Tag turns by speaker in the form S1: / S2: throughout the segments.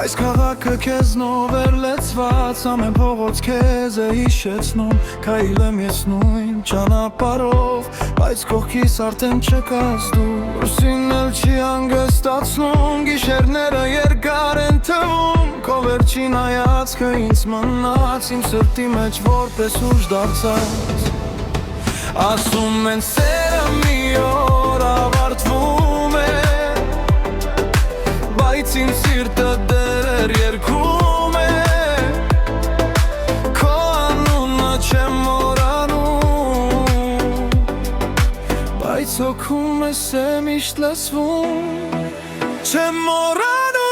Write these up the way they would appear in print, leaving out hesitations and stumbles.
S1: Այս քաղաքը քեզնով էր լեցված, ամեն փողոց քեզ է հիշեցնում, քայլ եմ ես նույն ճանապարհով, բայց կողքիս արդեն չկաս դու, Լույսին էլ չի հանգստացնում, գիշերները երկար են թվում, քո վերջին հայացքը ինձ մնաց, իմ սրտի մեջ որպես ուժ դարձած։ Ասում են սերը մի օր ավարտվում է, բայց իմ սիրտը դեռ երգում է, քո անունը չեմ մոռանում, բայց հոգում ես է միշտ լսվում, չեմ մոռանում,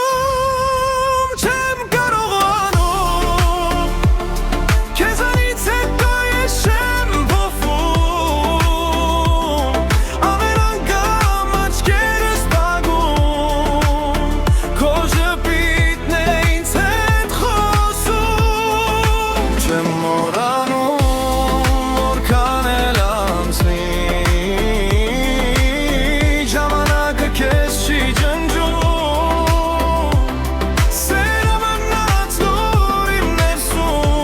S1: չեմ կարողանում, քեզանից հետո ես չեմ փոխվում, ամեն անգամ աչքերս բակում, քո ժպիտն է ինձ հետ խոսում, չեմ մոռանում, որքան էլ անցնի, ժամանակը քեզ չի ջնջում, սերը մնացնում իմ ներսում,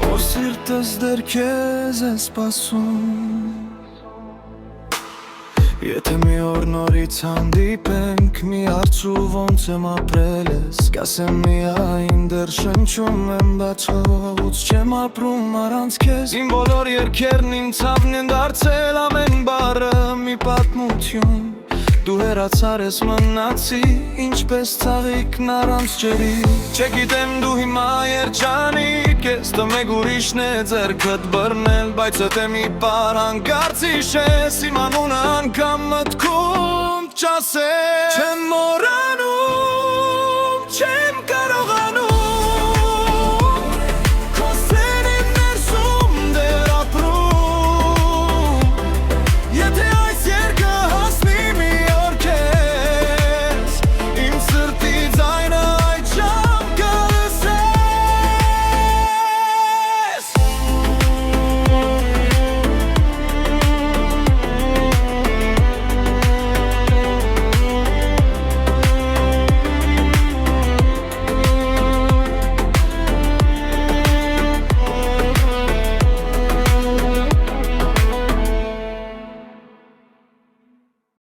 S1: օ սիրտս դեռ քեզ է սպասում։ Եթե մի օր նորից հանդիպենք, մի հարցու ոնց եմ ապրել ես, կասեմ միայն դեռ շնչում եմ, բայց ողջ չեմ ապրում առանց քեզ, իմ բոլոր երգերն իմ ցավն են դարձել, ամեն բառը մի պատմություն, դու հեռացար ես մնացի, ինչպես ցաղիկն առանց ջրի, չգիտեմ դու հիմա երջանիկ ես, տմեկ ուրիշն է ձեռքդ բռնել, բայց եթե մի պար հանկարծ հիշես, իմ անունը անգամ մտքում չասես, չեմ մոռանում, չեմ կարող